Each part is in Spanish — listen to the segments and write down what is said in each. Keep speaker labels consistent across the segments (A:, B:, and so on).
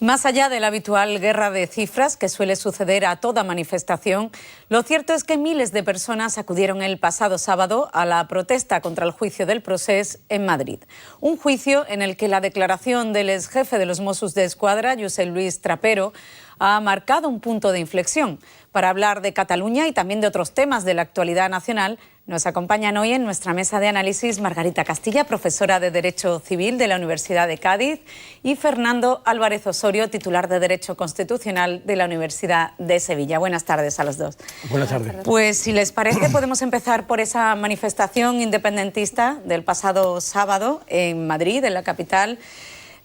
A: Más allá de la habitual guerra de cifras que suele suceder a toda manifestación, lo cierto es que miles de personas acudieron el pasado sábado a la protesta contra el juicio del Procés en Madrid. Un juicio en el que la declaración del exjefe de los Mossos d'Esquadra, Josep Luis Trapero, ha marcado un punto de inflexión. Para hablar de Cataluña y también de otros temas de la actualidad nacional, nos acompañan hoy en nuestra mesa de análisis Margarita Castilla, profesora de Derecho Civil de la Universidad de Cádiz, y Fernando Álvarez Osorio, titular de Derecho Constitucional de la Universidad de Sevilla. Buenas tardes a los dos.
B: Buenas tardes.
A: Pues si les parece podemos empezar por esa manifestación independentista del pasado sábado en Madrid, en la capital.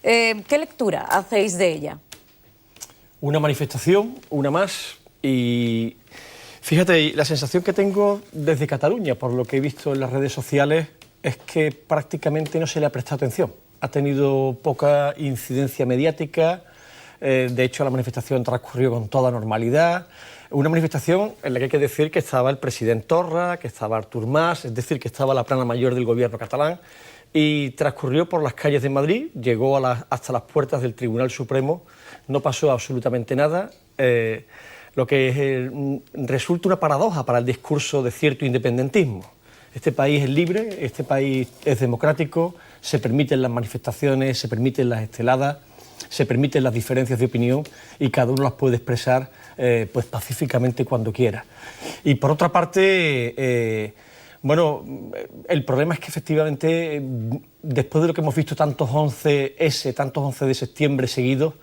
A: ¿Qué lectura hacéis de ella?
B: Una manifestación, una más, y fíjate, la sensación que tengo desde Cataluña, por lo que he visto en las redes sociales, es que prácticamente no se le ha prestado atención. Ha tenido poca incidencia mediática, de hecho la manifestación transcurrió con toda normalidad. Una manifestación en la que hay que decir que estaba el presidente Torra, que estaba Artur Mas, es decir, que estaba la plana mayor del gobierno catalán, y transcurrió por las calles de Madrid, llegó hasta las puertas del Tribunal Supremo, no pasó absolutamente nada, lo que resulta una paradoja para el discurso de cierto independentismo. Este país es libre, este país es democrático, se permiten las manifestaciones, se permiten las esteladas, se permiten las diferencias de opinión y cada uno las puede expresar pues pacíficamente cuando quiera. Y por otra parte, bueno, el problema es que efectivamente, después de lo que hemos visto tantos 11 de septiembre seguidos,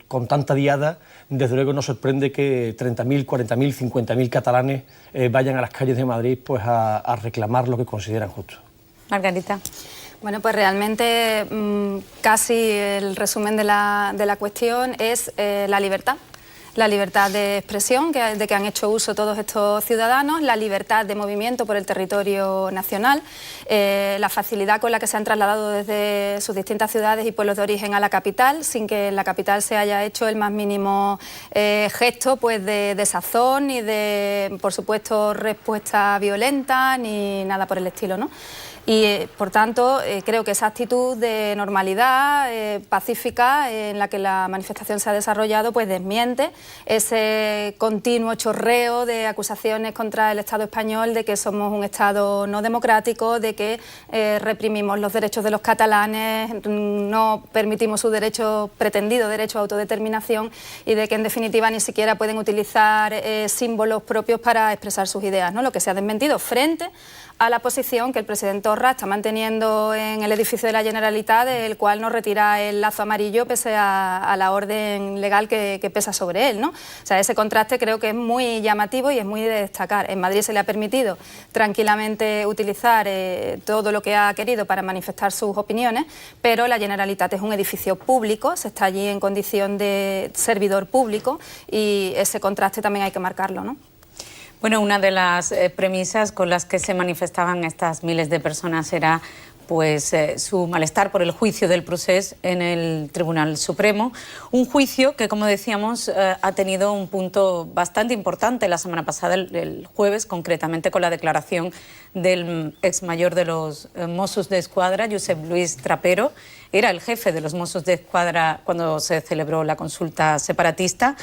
B: con tanta diada, desde luego nos sorprende que 30.000, 40.000, 50.000 catalanes vayan a las calles de Madrid pues a reclamar lo que consideran justo.
A: Margarita.
C: Bueno, pues realmente casi el resumen de la cuestión es la libertad. La libertad de expresión de que han hecho uso todos estos ciudadanos, la libertad de movimiento por el territorio nacional, la facilidad con la que se han trasladado desde sus distintas ciudades y pueblos de origen a la capital, sin que en la capital se haya hecho el más mínimo gesto pues de desazón ni de, por supuesto, respuesta violenta ni nada por el estilo, ¿no? Y, por tanto, creo que esa actitud de normalidad pacífica en la que la manifestación se ha desarrollado, pues desmiente ese continuo chorreo de acusaciones contra el Estado español de que somos un Estado no democrático, de que reprimimos los derechos de los catalanes, no permitimos su pretendido derecho a autodeterminación y de que, en definitiva, ni siquiera pueden utilizar símbolos propios para expresar sus ideas, ¿no? Lo que se ha desmentido frente a la posición que el presidente Torra está manteniendo en el edificio de la Generalitat, del cual no retira el lazo amarillo pese a la orden legal que pesa sobre él, ¿no? O sea, ese contraste creo que es muy llamativo y es muy de destacar. En Madrid se le ha permitido tranquilamente utilizar todo lo que ha querido para manifestar sus opiniones, pero la Generalitat es un edificio público, se está allí en condición de servidor público y ese contraste también hay que marcarlo, ¿no?
A: Bueno, una de las premisas con las que se manifestaban estas miles de personas era pues su malestar por el juicio del Procés en el Tribunal Supremo. Un juicio que, como decíamos, ha tenido un punto bastante importante la semana pasada, el jueves, concretamente con la declaración del exmayor de los Mossos d'Esquadra, Josep Luis Trapero. Era el jefe de los Mossos d'Esquadra cuando se celebró la consulta separatista.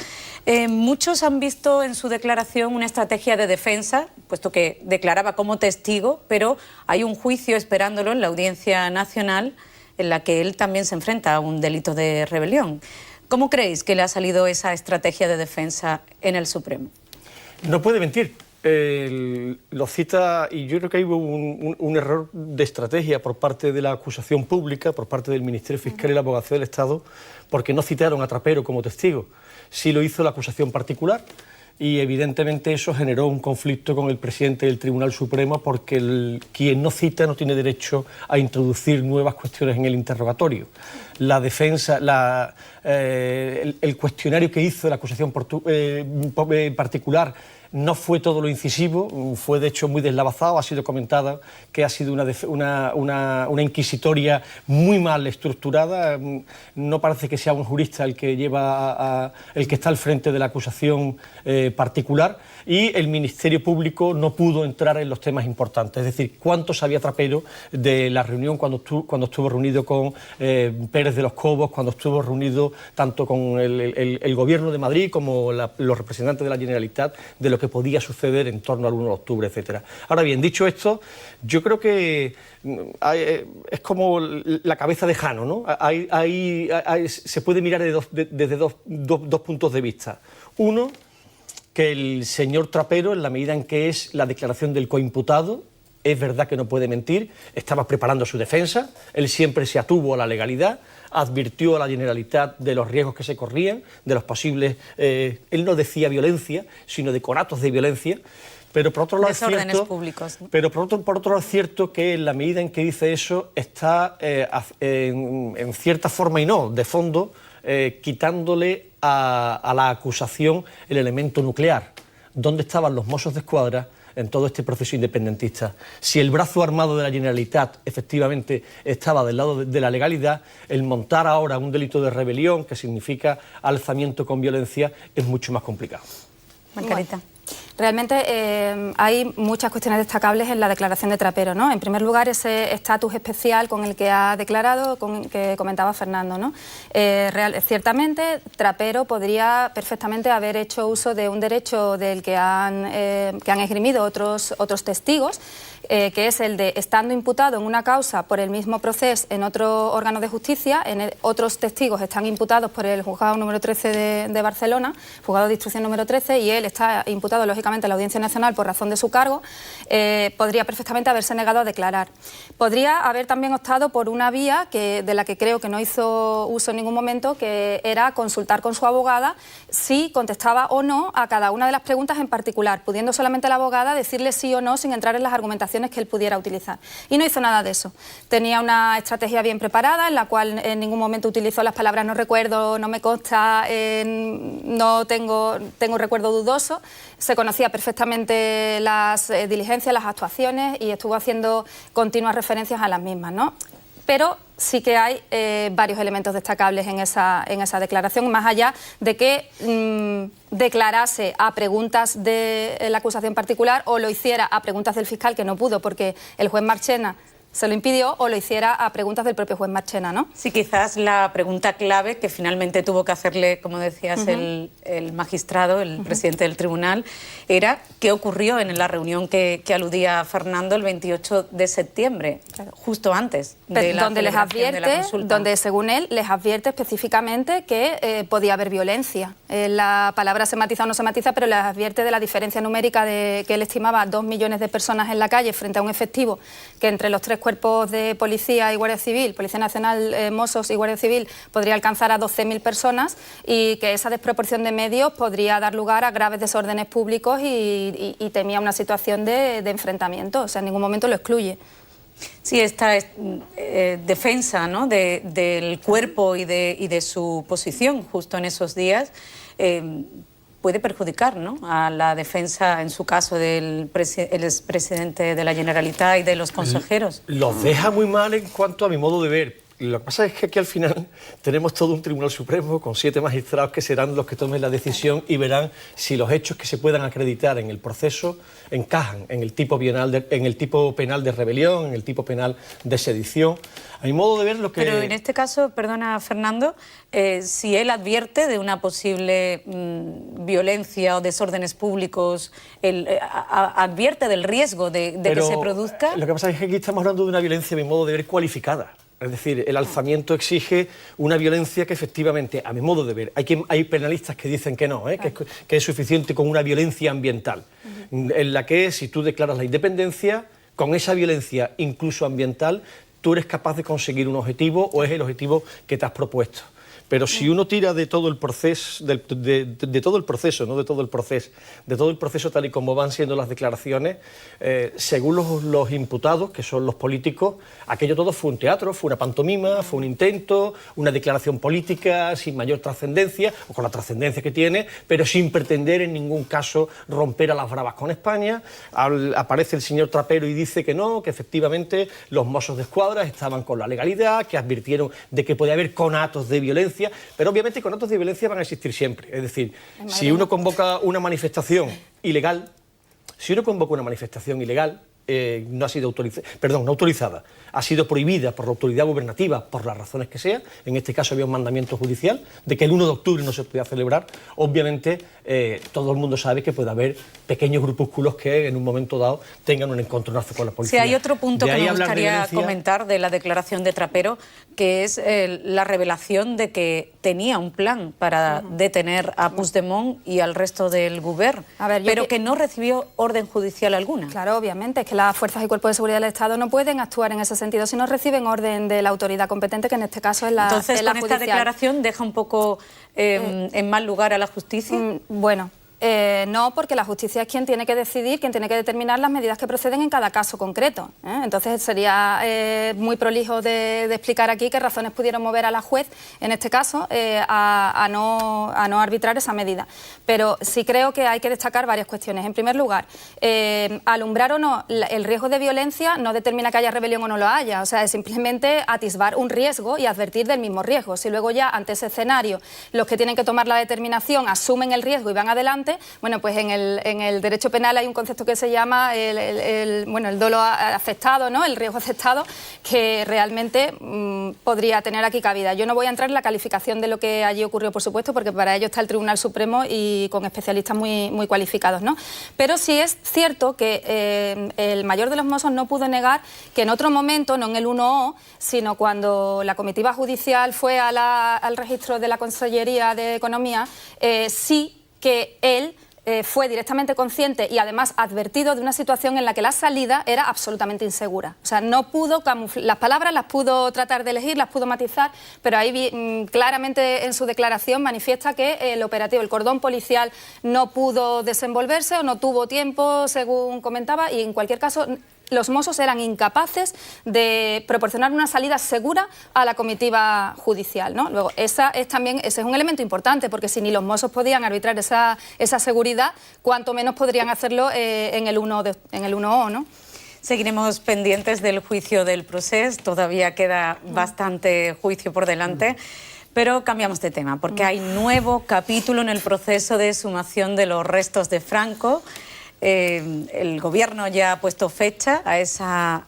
A: Muchos han visto en su declaración una estrategia de defensa, puesto que declaraba como testigo, pero hay un juicio esperándolo en la Audiencia Nacional en la que él también se enfrenta a un delito de rebelión. ¿Cómo creéis que le ha salido esa estrategia de defensa en el Supremo?
B: No puede mentir. Lo cita, y yo creo que hay un error de estrategia por parte de la acusación pública, por parte del Ministerio Fiscal y la Abogacía del Estado, porque no citaron a Trapero como testigo. Sí lo hizo la acusación particular y evidentemente eso generó un conflicto con el presidente del Tribunal Supremo, porque quien no cita no tiene derecho a introducir nuevas cuestiones en el interrogatorio. La defensa, el cuestionario que hizo la acusación particular no fue todo lo incisivo, fue de hecho muy deslavazado, ha sido comentada que ha sido una inquisitoria muy mal estructurada. No parece que sea un jurista el que el que está al frente de la acusación particular, y el Ministerio Público no pudo entrar en los temas importantes, es decir, cuánto sabía Trapero de la reunión cuando estuvo reunido con Pérez de los Cobos, cuando estuvo reunido tanto con el Gobierno de Madrid como los representantes de la Generalitat, de lo que podía suceder en torno al 1 de octubre, etcétera. Ahora bien, dicho esto, yo creo que es como la cabeza de Jano, ¿no? Se puede mirar desde dos puntos de vista. Uno, que el señor Trapero, en la medida en que es la declaración del coimputado, es verdad que no puede mentir, estaba preparando su defensa, él siempre se atuvo a la legalidad, advirtió a la Generalitat de los riesgos que se corrían, de los posibles, él no decía violencia, sino de conatos de violencia, pero por otro lado
A: desórdenes públicos, ¿no?
B: Pero por otro lado es cierto que en la medida en que dice eso está en cierta forma y no, de fondo, quitándole a la acusación el elemento nuclear. ¿Dónde estaban los Mossos de Escuadra en todo este proceso independentista? Si el brazo armado de la Generalitat efectivamente estaba del lado de la legalidad, el montar ahora un delito de rebelión, que significa alzamiento con violencia, es mucho más complicado.
A: Margarita.
C: Bueno, realmente hay muchas cuestiones destacables en la declaración de Trapero, ¿no? En primer lugar, ese estatus especial con el que ha declarado, con que comentaba Fernando, ¿no? Ciertamente, Trapero podría perfectamente haber hecho uso de un derecho del que han esgrimido otros testigos, que es el de, estando imputado en una causa por el mismo proceso en otro órgano de justicia, otros testigos están imputados por el juzgado número 13 de Barcelona, juzgado de instrucción número 13, y él está imputado lógicamente en la Audiencia Nacional por razón de su cargo, podría perfectamente haberse negado a declarar. Podría haber también optado por una vía de la que creo que no hizo uso en ningún momento, que era consultar con su abogada si contestaba o no a cada una de las preguntas en particular, pudiendo solamente la abogada decirle sí o no sin entrar en las argumentaciones que él pudiera utilizar. Y no hizo nada de eso. Tenía una estrategia bien preparada, en la cual en ningún momento utilizó las palabras no recuerdo, no me consta, no tengo recuerdo dudoso. Se conocía perfectamente las diligencias, las actuaciones, y estuvo haciendo continuas referencias a las mismas, ¿no? Pero sí que hay varios elementos destacables en esa declaración, más allá de que declarase a preguntas de la acusación particular o lo hiciera a preguntas del fiscal, que no pudo porque el juez Marchena se lo impidió, o lo hiciera a preguntas del propio juez Marchena, ¿no?
A: Sí, quizás la pregunta clave que finalmente tuvo que hacerle, como decías, el magistrado, el presidente del tribunal, era qué ocurrió en la reunión que aludía Fernando el 28 de septiembre, justo antes de la
C: donde les
A: celebración de la
C: advierte,
A: consulta.
C: donde según él les advierte específicamente que podía haber violencia. La palabra se matiza o no se matiza, pero les advierte de la diferencia numérica de que él estimaba 2 millones de personas en la calle frente a un efectivo que entre los tres cuerpos de policía y Guardia Civil, Policía Nacional, Mossos y Guardia Civil, podría alcanzar a 12.000 personas, y que esa desproporción de medios podría dar lugar a graves desórdenes públicos y temía una situación de enfrentamiento. O sea, en ningún momento lo excluye.
A: Sí, esta defensa, ¿no?, del cuerpo y de su posición justo en esos días puede perjudicar, ¿no?, a la defensa, en su caso, del expresidente de la Generalitat y de los consejeros.
B: Los deja muy mal en cuanto a mi modo de ver. Lo que pasa es que aquí al final tenemos todo un Tribunal Supremo con 7 magistrados que serán los que tomen la decisión y verán si los hechos que se puedan acreditar en el proceso encajan en el tipo penal de rebelión, en el tipo penal de sedición. A mi modo de ver, lo que...
A: Pero en este caso, perdona Fernando, si él advierte de una posible violencia o desórdenes públicos, advierte del riesgo de que se produzca...
B: Lo que pasa es que aquí estamos hablando de una violencia, a mi modo de ver, cualificada. Es decir, el alzamiento exige una violencia que efectivamente, a mi modo de ver, hay penalistas que dicen que no, que es suficiente con una violencia ambiental, en la que si tú declaras la independencia, con esa violencia incluso ambiental, tú eres capaz de conseguir un objetivo o es el objetivo que te has propuesto. Pero si uno tira de todo el proceso, de todo el proceso, no de todo el proceso, de todo el proceso tal y como van siendo las declaraciones, según los imputados, que son los políticos, aquello todo fue un teatro, fue una pantomima, fue un intento, una declaración política sin mayor trascendencia, o con la trascendencia que tiene, pero sin pretender en ningún caso romper a las bravas con España. Aparece el señor Trapero y dice que no, que efectivamente los Mossos de Escuadra estaban con la legalidad, que advirtieron de que podía haber conatos de violencia, pero obviamente conatos de violencia van a existir siempre. Es decir, si uno convoca una manifestación ilegal, no ha sido no autorizada, ha sido prohibida por la autoridad gubernativa por las razones que sea, en este caso había un mandamiento judicial de que el 1 de octubre no se podía celebrar, obviamente todo el mundo sabe que puede haber pequeños grupúsculos que en un momento dado tengan un encontronazo con la policía.
A: Sí, hay otro punto que me gustaría comentar de la declaración de Trapero, que es la revelación de que tenía un plan para detener a Puigdemont y al resto del Govern, pero que no recibió orden judicial alguna.
C: Claro, obviamente, es que las fuerzas y cuerpos de seguridad del Estado no pueden actuar en ese sentido si no reciben orden de la autoridad competente, que en este caso es la judicial.
A: Entonces, con esta declaración deja un poco en mal lugar a la justicia.
C: Bueno. No, porque la justicia es quien tiene que decidir, quien tiene que determinar las medidas que proceden en cada caso concreto. Entonces sería muy prolijo de explicar aquí qué razones pudieron mover a la juez, en este caso, a no arbitrar esa medida. Pero sí creo que hay que destacar varias cuestiones. En primer lugar, alumbrar o no el riesgo de violencia no determina que haya rebelión o no lo haya. O sea, es simplemente atisbar un riesgo y advertir del mismo riesgo. Si luego ya ante ese escenario los que tienen que tomar la determinación asumen el riesgo y van adelante, bueno, pues en el derecho penal hay un concepto que se llama el dolo aceptado, ¿no? El riesgo aceptado, que realmente podría tener aquí cabida. Yo no voy a entrar en la calificación de lo que allí ocurrió, por supuesto, porque para ello está el Tribunal Supremo y con especialistas muy cualificados, ¿no? Pero sí es cierto que el mayor de los Mossos no pudo negar que en otro momento, no en el 1O, sino cuando la comitiva judicial fue al registro de la Consellería de Economía, sí que él fue directamente consciente y además advertido de una situación en la que la salida era absolutamente insegura. O sea, no pudo las palabras las pudo tratar de elegir, las pudo matizar, pero ahí claramente en su declaración manifiesta que el operativo, el cordón policial, no pudo desenvolverse o no tuvo tiempo, según comentaba, y en cualquier caso los Mossos eran incapaces de proporcionar una salida segura a la comitiva judicial, ¿no? Luego, ese es un elemento importante, porque si ni los Mossos podían arbitrar esa seguridad, cuanto menos podrían hacerlo en el 1O, ¿no?
A: Seguiremos pendientes del juicio del procés, todavía queda bastante juicio por delante. Pero cambiamos de tema, porque hay nuevo capítulo en el proceso de exhumación de los restos de Franco. El Gobierno ya ha puesto fecha a esa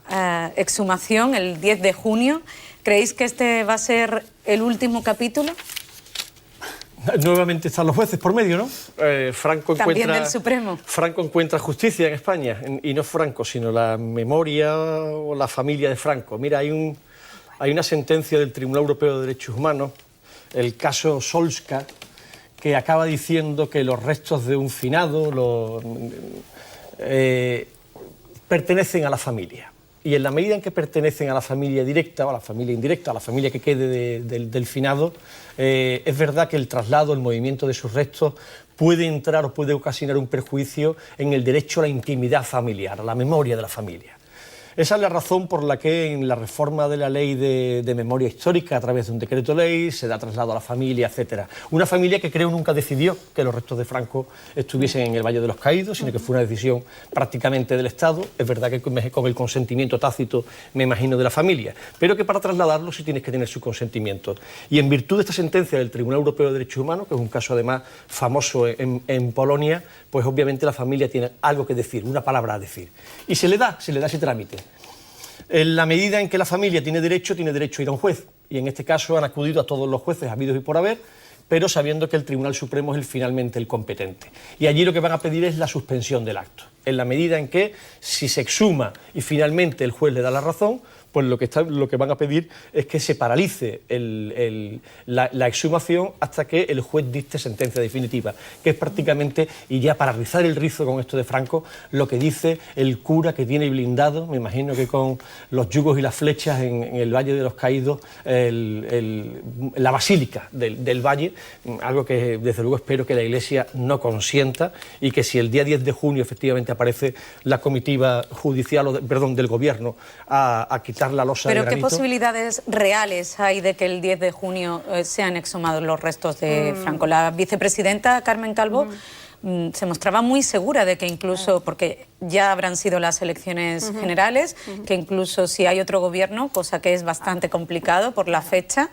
A: exhumación, el 10 de junio. ¿Creéis que este va a ser el último capítulo?
B: Nuevamente están los jueces por medio, ¿no?
A: También del Supremo.
B: Franco encuentra justicia en España, y no Franco, sino la memoria o la familia de Franco. Mira, hay una sentencia del Tribunal Europeo de Derechos Humanos, el caso Solska, que acaba diciendo que los restos de un finado pertenecen a la familia. Y en la medida en que pertenecen a la familia directa o a la familia indirecta, a la familia que quede del finado, es verdad que el traslado, el movimiento de sus restos puede entrar o puede ocasionar un perjuicio en el derecho a la intimidad familiar, a la memoria de la familia. Esa es la razón por la que en la reforma de la ley de memoria histórica, a través de un decreto ley, se da traslado a la familia, etcétera. Una familia que creo nunca decidió que los restos de Franco estuviesen en el Valle de los Caídos, sino que fue una decisión prácticamente del Estado. Es verdad que con el consentimiento tácito, me imagino, de la familia, pero que para trasladarlo sí tienes que tener su consentimiento. Y en virtud de esta sentencia del Tribunal Europeo de Derechos Humanos, que es un caso además famoso en Polonia, pues obviamente la familia tiene algo que decir, una palabra a decir. Y se le da ese trámite. En la medida en que la familia tiene derecho a ir a un juez, y en este caso han acudido a todos los jueces habidos y por haber, pero sabiendo que el Tribunal Supremo es finalmente el competente. Y allí lo que van a pedir es la suspensión del acto, en la medida en que, si se exhuma y finalmente el juez le da la razón, pues lo que van a pedir es que se paralice la exhumación hasta que el juez dicte sentencia definitiva, que es prácticamente, y ya para rizar el rizo con esto de Franco, lo que dice el cura que tiene blindado, me imagino que con los yugos y las flechas en el Valle de los Caídos, la basílica del Valle, algo que desde luego espero que la Iglesia no consienta, y que si el día 10 de junio efectivamente aparece la comitiva judicial, del gobierno a quitar la losa de
A: ¿Pero
B: granito.
A: qué posibilidades reales hay de que el 10 de junio sean exhumados los restos de Franco? La vicepresidenta Carmen Calvo se mostraba muy segura de que incluso, porque ya habrán sido las elecciones generales, que incluso si hay otro gobierno, cosa que es bastante complicado por la fecha,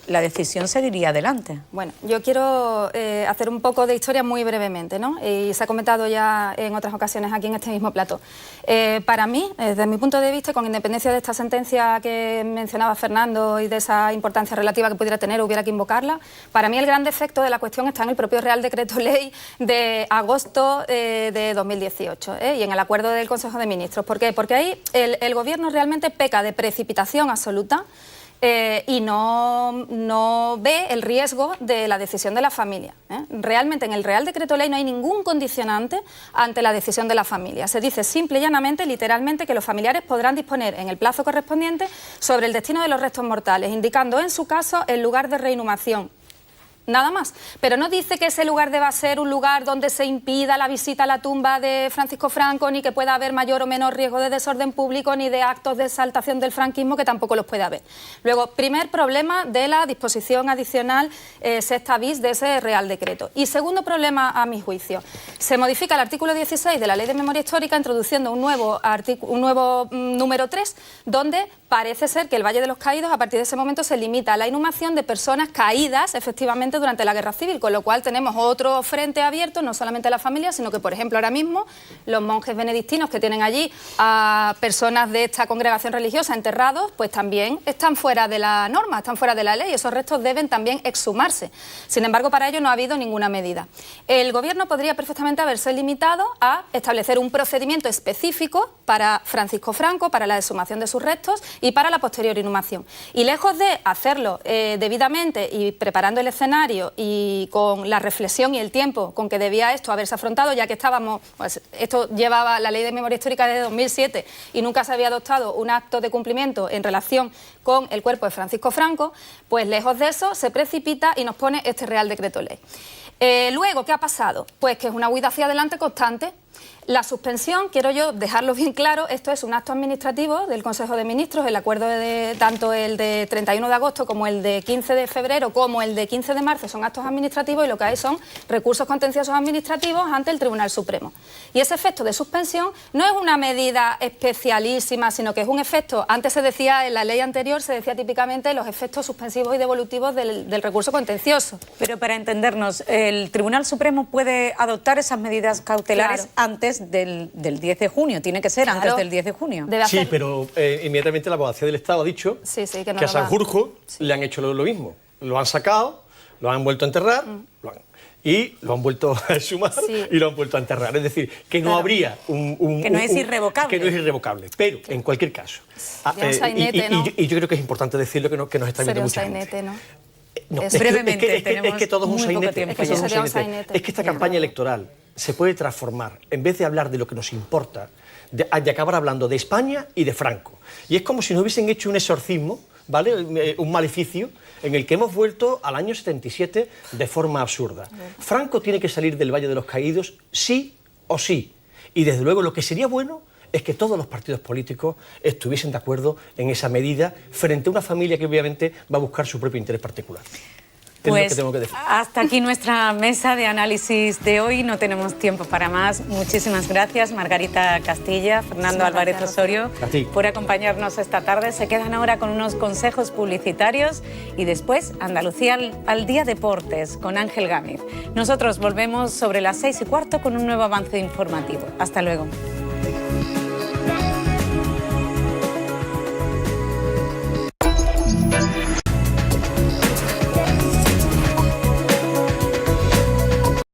A: la decisión seguiría adelante.
C: Bueno, yo quiero hacer un poco de historia muy brevemente, ¿no? Y se ha comentado ya en otras ocasiones aquí en este mismo plato. Para mí, desde mi punto de vista, con independencia de esta sentencia que mencionaba Fernando y de esa importancia relativa que pudiera tener, hubiera que invocarla, para mí el gran defecto de la cuestión está en el propio Real Decreto Ley de agosto de 2018 y en el acuerdo del Consejo de Ministros. ¿Por qué? Porque ahí el Gobierno realmente peca de precipitación absoluta y no ve el riesgo de la decisión de la familia. Realmente en el Real Decreto Ley no hay ningún condicionante ante la decisión de la familia. Se dice simple y llanamente, literalmente, que los familiares podrán disponer en el plazo correspondiente sobre el destino de los restos mortales, indicando en su caso el lugar de reinhumación. Nada más, pero no dice que ese lugar deba ser un lugar donde se impida la visita a la tumba de Francisco Franco, ni que pueda haber mayor o menor riesgo de desorden público, ni de actos de exaltación del franquismo, que tampoco los puede haber. Luego, primer problema de la disposición adicional sexta bis de ese Real Decreto. Y segundo problema, a mi juicio, se modifica el artículo 16 de la Ley de Memoria Histórica introduciendo un nuevo número 3, donde parece ser que el Valle de los Caídos, a partir de ese momento, se limita a la inhumación de personas caídas, efectivamente, durante la Guerra Civil, con lo cual tenemos otro frente abierto, no solamente a la familia, sino que, por ejemplo, ahora mismo los monjes benedictinos que tienen allí a personas de esta congregación religiosa enterrados, pues también están fuera de la norma, están fuera de la ley, esos restos deben también exhumarse. Sin embargo, para ello no ha habido ninguna medida. El Gobierno podría perfectamente haberse limitado a establecer un procedimiento específico para Francisco Franco, para la exhumación de sus restos y para la posterior inhumación. Y lejos de hacerlo debidamente y preparando el escenario y con la reflexión y el tiempo con que debía esto haberse afrontado, ya que estábamos, pues esto llevaba la Ley de Memoria Histórica desde 2007 y nunca se había adoptado un acto de cumplimiento en relación con el cuerpo de Francisco Franco, pues lejos de eso se precipita y nos pone este Real Decreto Ley. Luego, ¿qué ha pasado? Pues que es una huida hacia adelante constante. La suspensión, quiero yo dejarlo bien claro, esto es un acto administrativo del Consejo de Ministros, el acuerdo de tanto el de 31 de agosto como el de 15 de febrero como el de 15 de marzo son actos administrativos y lo que hay son recursos contenciosos administrativos ante el Tribunal Supremo. Y ese efecto de suspensión no es una medida especialísima, sino que es un efecto, antes se decía, en la ley anterior se decía típicamente los efectos suspensivos y devolutivos del recurso contencioso.
A: Pero para entendernos, el Tribunal Supremo puede adoptar esas medidas cautelares antes del 10 de junio, tiene que ser antes del 10 de junio.
B: Sí, pero inmediatamente la Abogacía del Estado ha dicho que a Sanjurjo le han hecho lo mismo, lo han sacado, lo han vuelto a enterrar y lo han vuelto a exhumar y lo han vuelto a enterrar. Es decir, que no habría
A: que no es irrevocable.
B: Que no es irrevocable. Pero, en cualquier caso, y yo creo que es importante decirlo que nos está viendo mucha gente. No,
A: brevemente,
B: es que todo es un sainete. Es que esta campaña electoral se puede transformar, en vez de hablar de lo que nos importa, de acabar hablando de España y de Franco. Y es como si nos hubiesen hecho un exorcismo, ¿vale? Un maleficio, en el que hemos vuelto al año 77 de forma absurda. Franco tiene que salir del Valle de los Caídos sí o sí. Y desde luego lo que sería bueno es que todos los partidos políticos estuviesen de acuerdo en esa medida frente a una familia que obviamente va a buscar su propio interés particular.
A: Pues hasta aquí nuestra mesa de análisis de hoy, no tenemos tiempo para más. Muchísimas gracias Margarita Castilla, Fernando Álvarez Osorio por acompañarnos esta tarde. Se quedan ahora con unos consejos publicitarios y después Andalucía al Día Deportes con Ángel Gámez. Nosotros volvemos sobre las 6:15 con un nuevo avance informativo. Hasta luego.